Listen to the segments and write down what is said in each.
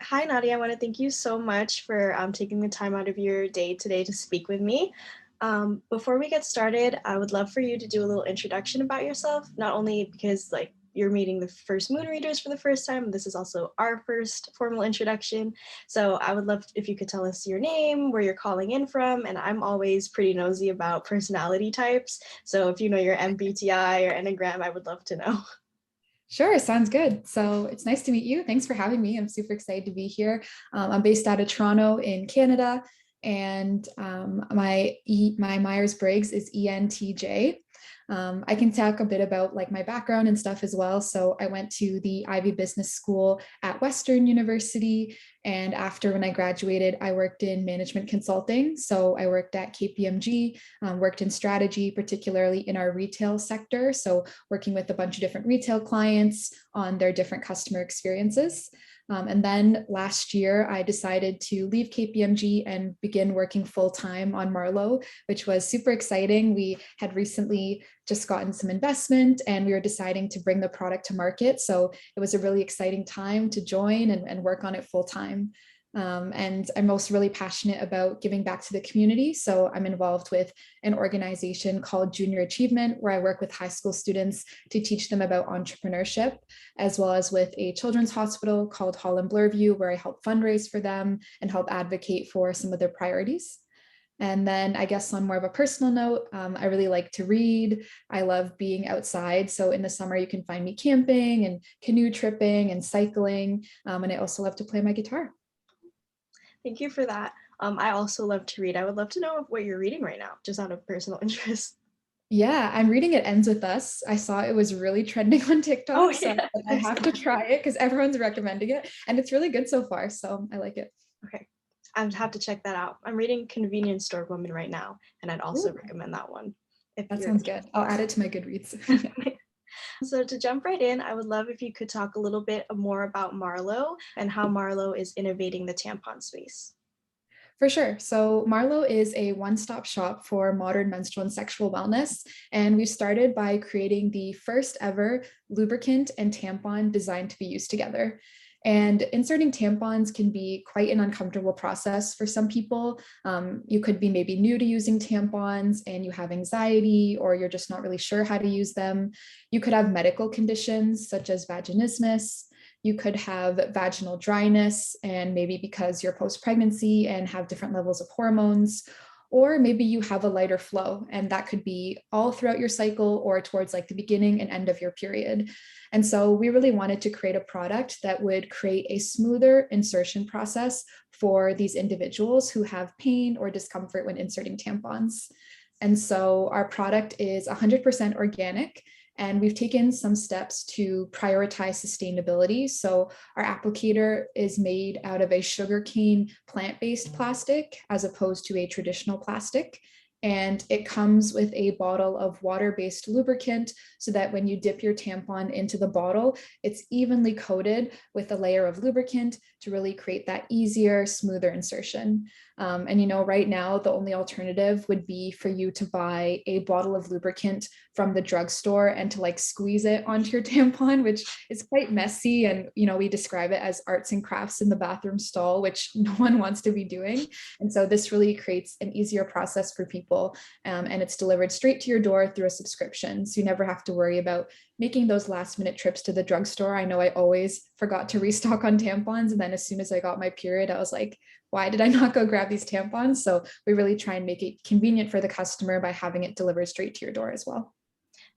Hi, Nadia. I want to thank you so much for taking the time out of your day today to speak with me. Before we get started, I would love for you to do a little introduction about yourself, not only because you're meeting the first moon readers for the first time, this is also our first formal introduction. So I would love if you could tell us your name, where you're calling in from, and I'm always pretty nosy about personality types. So if you know your MBTI or Enneagram, I would love to know. Sure, sounds good. So it's nice to meet you. Thanks for having me. I'm super excited to be here. I'm based out of Toronto in Canada, and my Myers-Briggs is ENTJ. I can talk a bit about like my background and stuff as well. So I went to the Ivy Business School at Western University, and after when I graduated, I worked in management consulting. So I worked at KPMG, worked in strategy, particularly in our retail sector. So working with a bunch of different retail clients on their different customer experiences. And then last year, I decided to leave KPMG and begin working full time on Marlow, which was super exciting. We had recently just gotten some investment and we were deciding to bring the product to market. So it was a really exciting time to join and work on it full time. And I'm also really passionate about giving back to the community. So I'm involved with an organization called Junior Achievement, where I work with high school students to teach them about entrepreneurship, as well as with a children's hospital called Holland Bloorview, where I help fundraise for them and help advocate for some of their priorities. And then I guess on more of a personal note, I really like to read. I love being outside. So in the summer, you can find me camping and canoe tripping and cycling. And I also love to play my guitar. Thank you for that. I also love to read. I would love to know what you're reading right now, just out of personal interest. Yeah, I'm reading It Ends With Us. I saw it was really trending on Oh TikTok, so yeah, I I've have seen to that. try it because everyone's recommending it, and it's really good so far. So I like it. Okay, I'd have to check that out. I'm reading Convenience Store Woman right now, and I'd also Ooh, recommend that one if that you're sounds good. I'll add it to my Goodreads. interested. So to jump right in, I would love if you could talk a little bit more about Marlow and how Marlow is innovating the tampon space. For sure. So Marlow is a one-stop shop for modern menstrual and sexual wellness. And we started by creating the first ever lubricant and tampon designed to be used together. And inserting tampons can be quite an uncomfortable process for some people. You could be maybe new to using tampons and you have anxiety, or you're just not really sure how to use them. You could have medical conditions such as vaginismus. You could have vaginal dryness, and maybe because you're post pregnancy and have different levels of hormones, or maybe you have a lighter flow, and that could be all throughout your cycle or towards like the beginning and end of your period. And so we really wanted to create a product that would create a smoother insertion process for these individuals who have pain or discomfort when inserting tampons. And so our product is 100% organic. And we've taken some steps to prioritize sustainability. So our applicator is made out of a sugarcane plant-based plastic as opposed to a traditional plastic. And it comes with a bottle of water-based lubricant so that when you dip your tampon into the bottle, it's evenly coated with a layer of lubricant to really create that easier, smoother insertion. And right now, the only alternative would be for you to buy a bottle of lubricant from the drugstore and to like squeeze it onto your tampon, which is quite messy. And, we describe it as arts and crafts in the bathroom stall, which no one wants to be doing. And so this really creates an easier process for people. And it's delivered straight to your door through a subscription. So you never have to worry about making those last minute trips to the drugstore. I know I always forgot to restock on tampons. And then as soon as I got my period, I was like, why did I not go grab these tampons? So we really try and make it convenient for the customer by having it delivered straight to your door as well.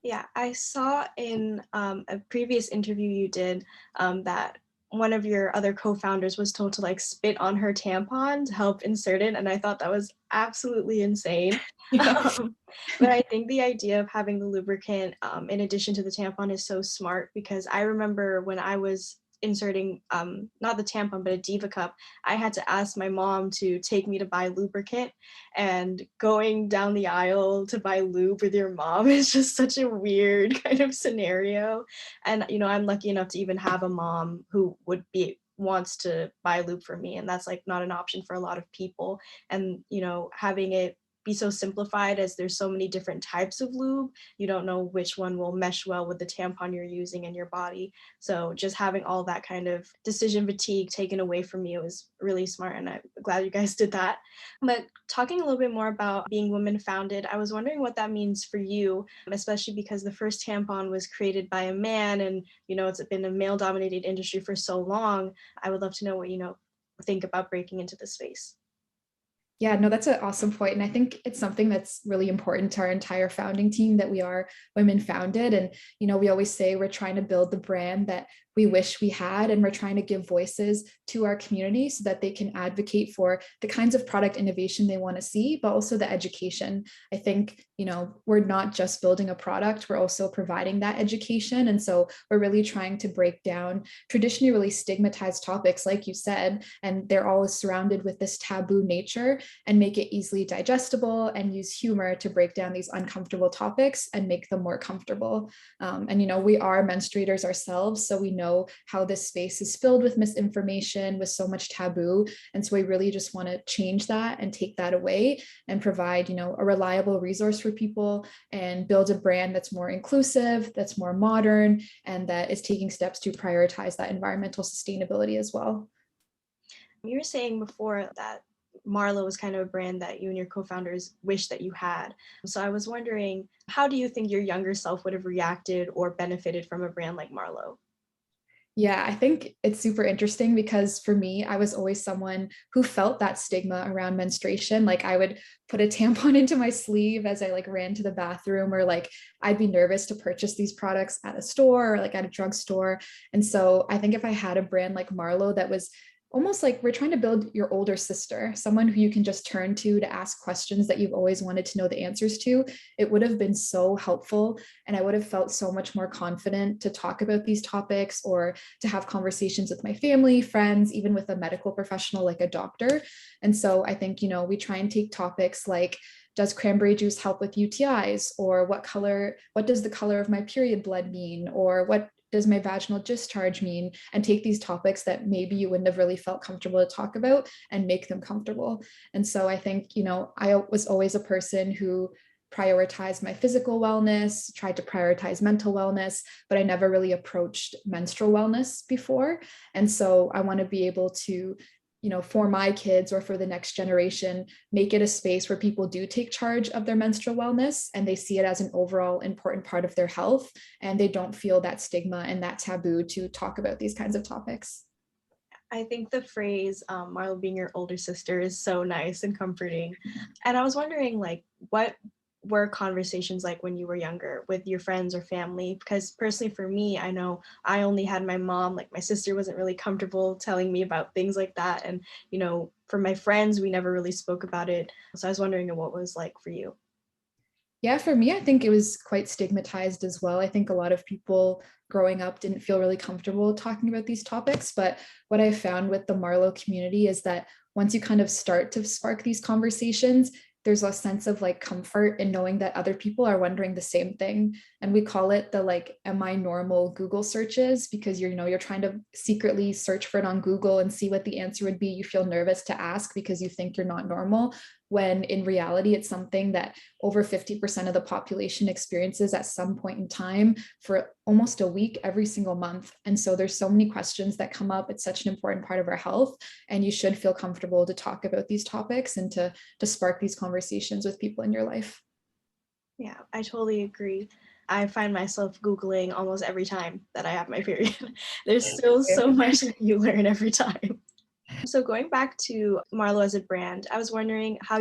Yeah, I saw in a previous interview you did that one of your other co-founders was told to like spit on her tampon to help insert it, and I thought that was absolutely insane. Yeah. Um, but I think the idea of having the lubricant in addition to the tampon is so smart because I remember when I was inserting not the tampon but a diva cup, I had to ask my mom to take me to buy lubricant, and going down the aisle to buy lube with your mom is just such a weird kind of scenario. And I'm lucky enough to even have a mom who wants to buy lube for me, and that's like not an option for a lot of people. And having it be so simplified as there's so many different types of lube. You don't know which one will mesh well with the tampon you're using in your body. So just having all that kind of decision fatigue taken away from you is really smart, and I'm glad you guys did that. But talking a little bit more about being women founded, I was wondering what that means for you, especially because the first tampon was created by a man, and it's been a male dominated industry for so long. I would love to know what think about breaking into the space. Yeah, no, that's an awesome point. And I think it's something that's really important to our entire founding team, that we are women founded. And, we always say we're trying to build the brand that we wish we had, and we're trying to give voices to our community so that they can advocate for the kinds of product innovation they want to see, but also the education. I think, we're not just building a product, we're also providing that education. And so we're really trying to break down traditionally really stigmatized topics, like you said, and they're always surrounded with this taboo nature, and make it easily digestible and use humor to break down these uncomfortable topics and make them more comfortable. We are menstruators ourselves, so we know how this space is filled with misinformation, with so much taboo. And so we really just want to change that and take that away and provide, a reliable resource for people, and build a brand that's more inclusive, that's more modern, and that is taking steps to prioritize that environmental sustainability as well. You were saying before that Marlow was kind of a brand that you and your co-founders wish that you had. So I was wondering, how do you think your younger self would have reacted or benefited from a brand like Marlow? Yeah, I think it's super interesting because for me, I was always someone who felt that stigma around menstruation. Like I would put a tampon into my sleeve as I ran to the bathroom, or I'd be nervous to purchase these products at a store or at a drugstore. And so I think if I had a brand like Marlow that was almost like we're trying to build your older sister, someone who you can just turn to ask questions that you've always wanted to know the answers to, it would have been so helpful. And I would have felt so much more confident to talk about these topics, or to have conversations with my family, friends, even with a medical professional like a doctor. And so I think, we try and take topics like, does cranberry juice help with UTIs? Or what does the color of my period blood mean? Or what does my vaginal discharge mean? And take these topics that maybe you wouldn't have really felt comfortable to talk about and make them comfortable. And so I think, I was always a person who prioritized my physical wellness, tried to prioritize mental wellness, but I never really approached menstrual wellness before. And so I want to be able to, for my kids or for the next generation, make it a space where people do take charge of their menstrual wellness, and they see it as an overall important part of their health, and they don't feel that stigma and that taboo to talk about these kinds of topics. I think the phrase Marlo being your older sister is so nice and comforting. And I was wondering, what were conversations like when you were younger with your friends or family? Because personally for me, I know I only had my mom. My sister wasn't really comfortable telling me about things like that. And, for my friends, we never really spoke about it. So I was wondering what it was like for you. Yeah, for me, I think it was quite stigmatized as well. I think a lot of people growing up didn't feel really comfortable talking about these topics. But what I found with the Marlow community is that once you kind of start to spark these conversations, there's a sense of comfort in knowing that other people are wondering the same thing. And we call it the am I normal Google searches, because you're trying to secretly search for it on Google and see what the answer would be. You feel nervous to ask because you think you're not normal, when in reality, it's something that over 50% of the population experiences at some point in time for almost a week every single month. And so there's so many questions that come up. It's such an important part of our health, and you should feel comfortable to talk about these topics and to spark these conversations with people in your life. Yeah, I totally agree. I find myself Googling almost every time that I have my period. There's still so much that you learn every time. So going back to Marlow as a brand, I was wondering how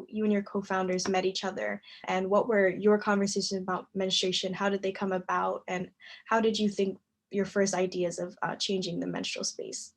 you and your co-founders met each other, and what were your conversations about menstruation? How did they come about, and how did you think your first ideas of changing the menstrual space?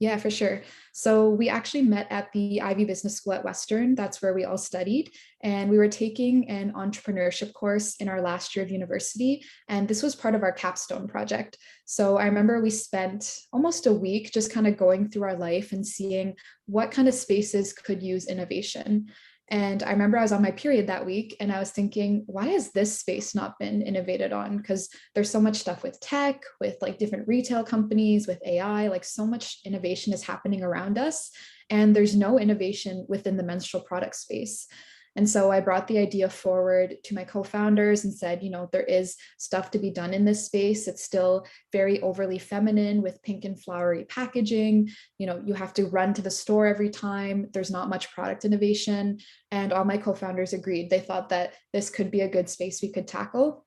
Yeah, for sure. So we actually met at the Ivy Business School at Western. That's where we all studied. And we were taking an entrepreneurship course in our last year of university. And this was part of our capstone project. So I remember we spent almost a week just kind of going through our life and seeing what kind of spaces could use innovation. And I remember I was on my period that week and I was thinking, why has this space not been innovated on? Because there's so much stuff with tech, with like different retail companies, with AI, like so much innovation is happening around us. And there's no innovation within the menstrual product space. And so I brought the idea forward to my co-founders and said, there is stuff to be done in this space. It's still very overly feminine with pink and flowery packaging. You have to run to the store every time. There's not much product innovation. And all my co-founders agreed. They thought that this could be a good space we could tackle.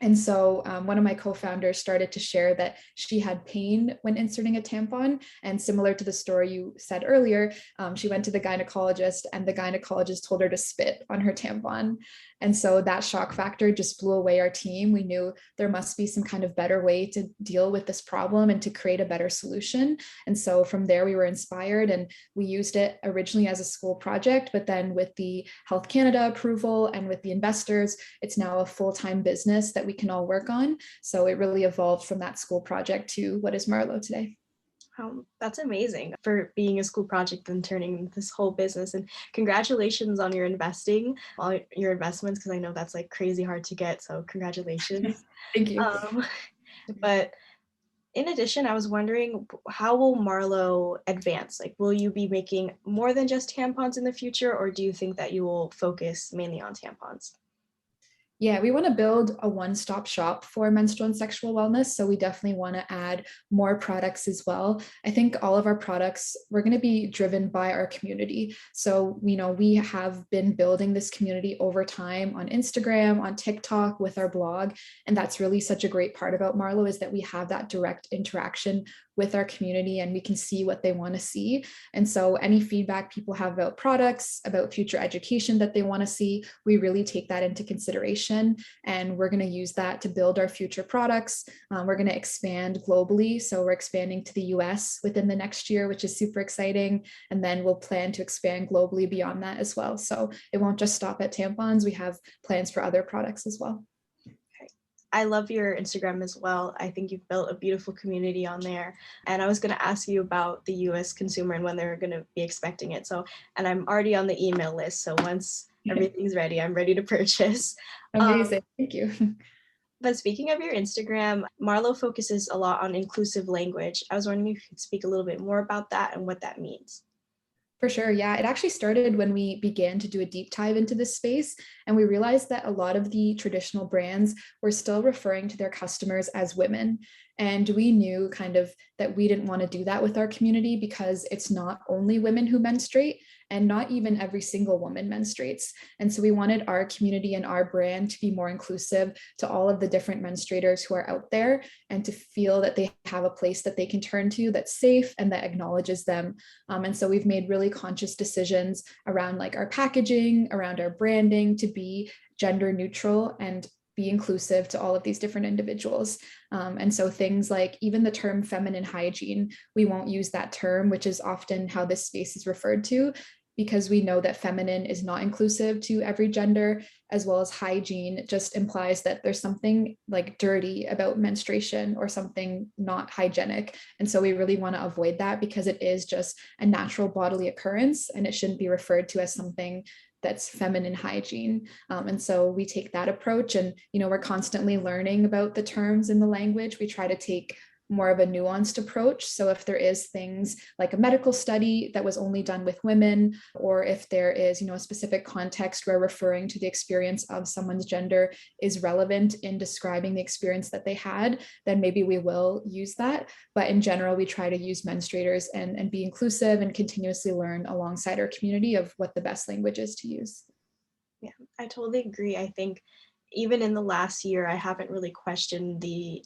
And so one of my co-founders started to share that she had pain when inserting a tampon. And similar to the story you said earlier, she went to the gynecologist and the gynecologist told her to spit on her tampon. And so that shock factor just blew away our team. We knew there must be some kind of better way to deal with this problem and to create a better solution. And so from there, we were inspired and we used it originally as a school project, but then with the Health Canada approval and with the investors, it's now a full-time business that we can all work on. So it really evolved from that school project to what is Marlow today. That's amazing for being a school project and turning this whole business. And congratulations on your investing, all your investments, because I know that's like crazy hard to get. So congratulations. Thank you. But in addition, I was wondering, how will Marlow advance? Like, will you be making more than just tampons in the future, or do you think that you will focus mainly on tampons? Yeah, we want to build a one-stop shop for menstrual and sexual wellness. So we definitely want to add more products as well. I think all of our products, we're going to be driven by our community. So, we have been building this community over time on Instagram, on TikTok, with our blog. And that's really such a great part about Marlow, is that we have that direct interaction with our community and we can see what they want to see. And so any feedback people have about products, about future education that they want to see, we really take that into consideration. And we're going to use that to build our future products. We're going to expand globally. So we're expanding to the US within the next year, which is super exciting. And then we'll plan to expand globally beyond that as well. So it won't just stop at tampons. We have plans for other products as well. I love your Instagram as well. I think you've built a beautiful community on there. And I was going to ask you about the US consumer and when they're going to be expecting it. And I'm already on the email list. So once everything's ready, I'm ready to purchase. Amazing. Thank you. But speaking of your Instagram, Marlow focuses a lot on inclusive language. I was wondering if you could speak a little bit more about that and what that means. For sure. Yeah. It actually started when we began to do a deep dive into this space. And we realized that a lot of the traditional brands were still referring to their customers as women. And we knew kind of that we didn't want to do that with our community because it's not only women who menstruate and not even every single woman menstruates. And so we wanted our community and our brand to be more inclusive to all of the different menstruators who are out there and to feel that they have a place that they can turn to that's safe and that acknowledges them. And so we've made really conscious decisions around like our packaging, around our branding to be gender neutral and be inclusive to all of these different individuals. And so things like even the term feminine hygiene, we won't use that term, which is often how this space is referred to, because we know that feminine is not inclusive to every gender, as well as hygiene just implies that there's something like dirty about menstruation or something not hygienic. And so we really want to avoid that because it is just a natural bodily occurrence and it shouldn't be referred to as something that's feminine hygiene. And so we take that approach and, we're constantly learning about the terms in the language. We try to take more of a nuanced approach. So if there is things like a medical study that was only done with women, or if there is, a specific context where referring to the experience of someone's gender is relevant in describing the experience that they had, then maybe we will use that. But in general, we try to use menstruators and be inclusive and continuously learn alongside our community of what the best language is to use. Yeah, I totally agree. I think even in the last year, I haven't really questioned the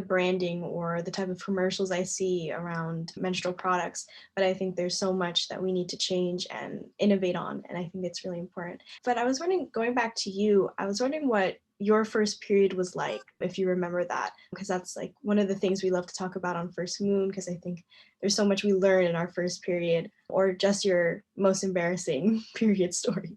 branding or the type of commercials I see around menstrual products, but I think there's so much that we need to change and innovate on, and I think it's really important. But I was wondering, going back to you, I was wondering what your first period was like, if you remember that, because that's like one of the things we love to talk about on First Moon, because I think there's so much we learn in our first period, or just your most embarrassing period story.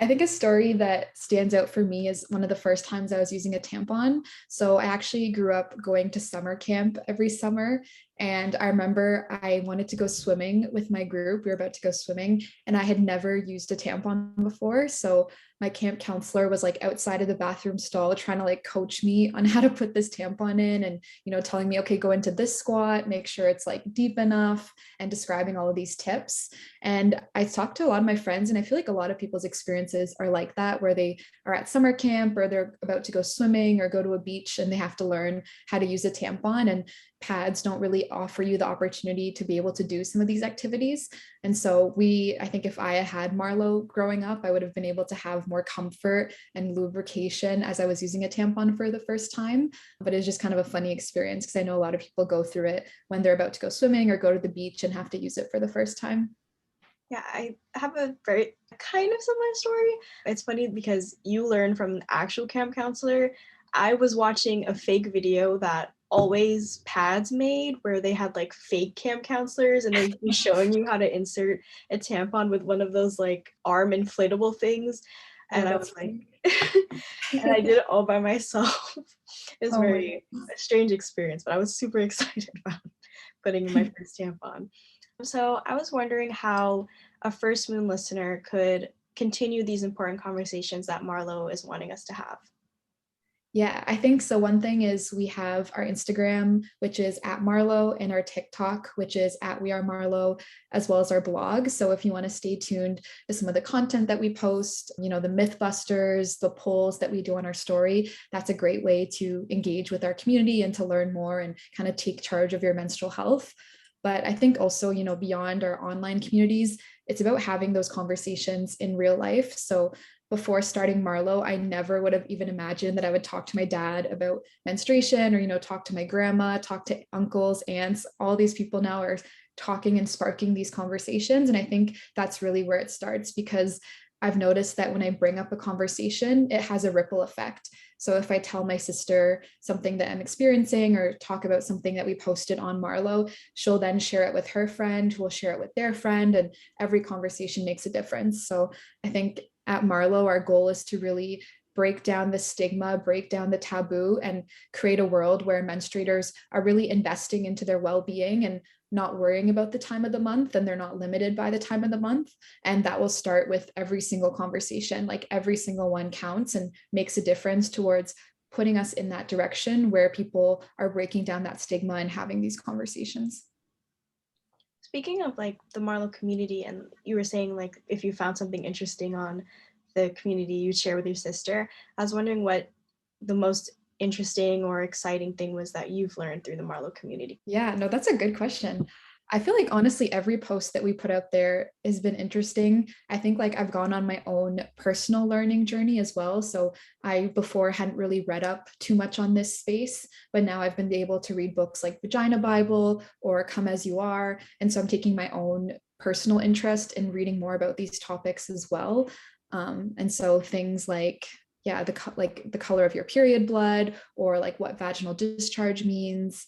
I think a story that stands out for me is one of the first times I was using a tampon. So I actually grew up going to summer camp every summer. And I remember I wanted to go swimming with my group. We were about to go swimming, and I had never used a tampon before. So my camp counselor was like outside of the bathroom stall trying to like coach me on how to put this tampon in, and telling me, okay, go into this squat, make sure it's like deep enough, and describing all of these tips. And I talked to a lot of my friends, and I feel like a lot of people's experiences are like that, where they are at summer camp or they're about to go swimming or go to a beach and they have to learn how to use a tampon, and pads don't really offer you the opportunity to be able to do some of these activities. And so I think if I had Marlow growing up, I would have been able to have more comfort and lubrication as I was using a tampon for the first time. But it's just kind of a funny experience because I know a lot of people go through it when they're about to go swimming or go to the beach and have to use it for the first time. Yeah, I have a very kind of similar story. It's funny because you learn from an actual camp counselor. I was watching a fake video that Always Pads made where they had like fake camp counselors and they'd be showing you how to insert a tampon with one of those like arm inflatable things. Oh, And I that's was like, funny. and I did it all by myself. It was Oh my very a strange experience, but I was super excited about putting in my first tampon. So I was wondering how a First Moon listener could continue these important conversations that Marlow is wanting us to have. Yeah, I think so. One thing is we have our Instagram, which is at Marlow, and our TikTok, which is at We Are Marlow, as well as our blog. So if you want to stay tuned to some of the content that we post, the Mythbusters, the polls that we do on our story, that's a great way to engage with our community and to learn more and kind of take charge of your menstrual health. But I think also, beyond our online communities, it's about having those conversations in real life. So before starting Marlow, I never would have even imagined that I would talk to my dad about menstruation or, talk to my grandma, talk to uncles, aunts. All these people now are talking and sparking these conversations. And I think that's really where it starts, because I've noticed that when I bring up a conversation, it has a ripple effect. So if I tell my sister something that I'm experiencing or talk about something that we posted on Marlow, she'll then share it with her friend, who will share it with their friend, and every conversation makes a difference. So I think at Marlow, our goal is to really break down the stigma, break down the taboo, and create a world where menstruators are really investing into their well-being and not worrying about the time of the month, and they're not limited by the time of the month. And that will start with every single conversation. Like every single one counts and makes a difference towards putting us in that direction where people are breaking down that stigma and having these conversations. Speaking of like the Marlow community, and you were saying like if you found something interesting on the community, you'd share with your sister. I was wondering what the most interesting or exciting thing was that you've learned through the Marlow community. Yeah, no, that's a good question. I feel like honestly, every post that we put out there has been interesting. I think like I've gone on my own personal learning journey as well. So I before hadn't really read up too much on this space, but now I've been able to read books like Vagina Bible or Come As You Are. And so I'm taking my own personal interest in reading more about these topics as well. And so things like like the color of your period blood, or like what vaginal discharge means,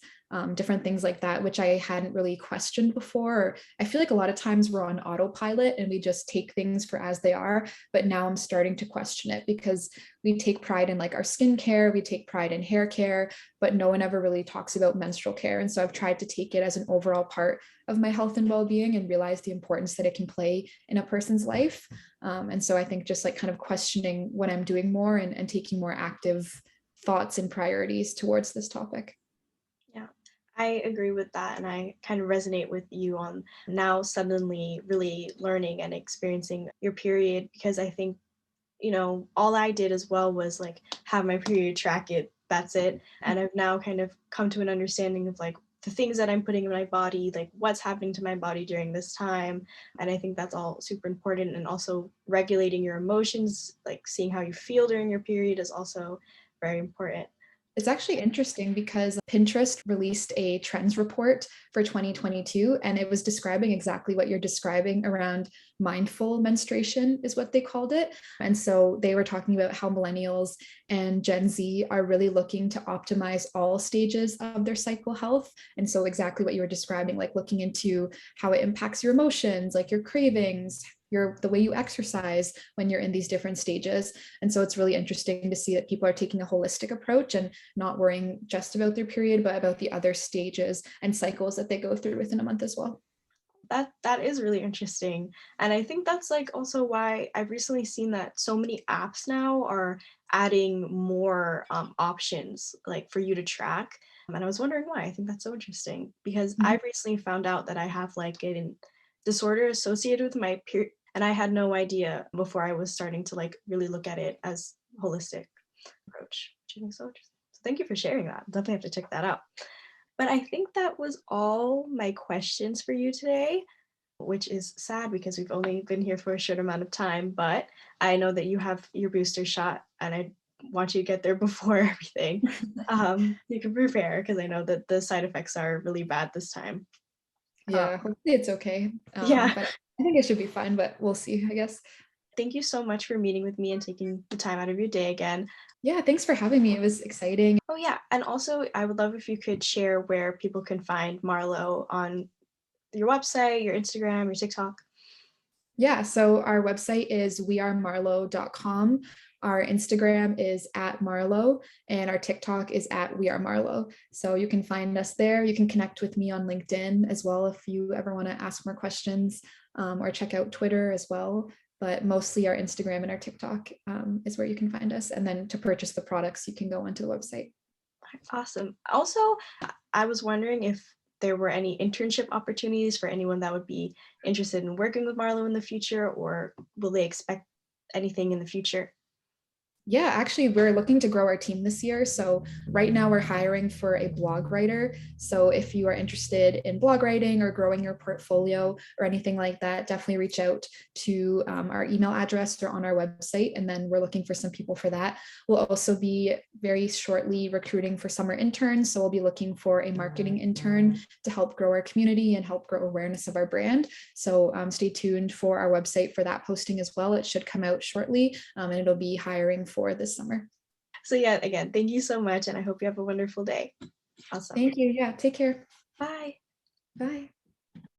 different things like that, which I hadn't really questioned before. I feel like a lot of times we're on autopilot and we just take things for as they are, but now I'm starting to question it, because we take pride in like our skincare, we take pride in hair care, but no one ever really talks about menstrual care. And so I've tried to take it as an overall part of my health and well-being and realize the importance that it can play in a person's life. And so I think just like kind of questioning what I'm doing more, and taking more active thoughts and priorities towards this topic. Yeah, I agree with that. And I kind of resonate with you on now suddenly really learning and experiencing your period, because I think, all I did as well was like have my period, track it, that's it. And I've now kind of come to an understanding of like the things that I'm putting in my body, like what's happening to my body during this time. And I think that's all super important. And also regulating your emotions, like seeing how you feel during your period is also very important. It's actually interesting because Pinterest released a trends report for 2022, and it was describing exactly what you're describing around mindful menstruation, is what they called it. And so they were talking about how millennials and Gen Z are really looking to optimize all stages of their cycle health. And so exactly what you were describing, like looking into how it impacts your emotions, like your cravings, the way you exercise when you're in these different stages. And so it's really interesting to see that people are taking a holistic approach and not worrying just about their period, but about the other stages and cycles that they go through within a month as well. That is really interesting. And I think that's like also why I've recently seen that so many apps now are adding more options like for you to track. And I was wondering why. I think that's so interesting because Mhm. I recently found out that I have like a disorder associated with my period, and I had no idea before I was starting to like really look at it as holistic approach, which I think is so interesting. So thank you for sharing that. Definitely have to check that out. But I think that was all my questions for you today, which is sad because we've only been here for a short amount of time. But I know that you have your booster shot, and I want you to get there before everything. You can prepare because I know that the side effects are really bad this time. Uh, Yeah, hopefully it's okay. yeah, But I think it should be fine, but we'll see, I guess. thank you so much for meeting with me and taking the time out of your day again. Yeah, thanks for having me. It was exciting. Oh, yeah. And also, I would love if you could share where people can find Marlow on your website, your Instagram, your TikTok. Yeah, so our website is wearemarlow.com. Our Instagram is at Marlow, and our TikTok is at We Are Marlow. So you can find us there. You can connect with me on LinkedIn as well if you ever want to ask more questions, or check out Twitter as well. But mostly our Instagram and our TikTok is where you can find us. And then to purchase the products, you can go onto the website. Awesome. Also, I was wondering if there were any internship opportunities for anyone that would be interested in working with Marlow in the future, or will they expect anything in the future? Yeah, actually, we're looking to grow our team this year. So, right now, we're hiring for a blog writer. So, if you are interested in blog writing or growing your portfolio or anything like that, definitely reach out to our email address or on our website. And then we're looking for some people for that. We'll also be very shortly recruiting for summer interns. So, we'll be looking for a marketing intern to help grow our community and help grow awareness of our brand. So, stay tuned for our website for that posting as well. It should come out shortly, and it'll be hiring for this summer. So, yeah, again, thank you so much, and I hope you have a wonderful day. Awesome. Thank you. Yeah, take care. Bye. Bye.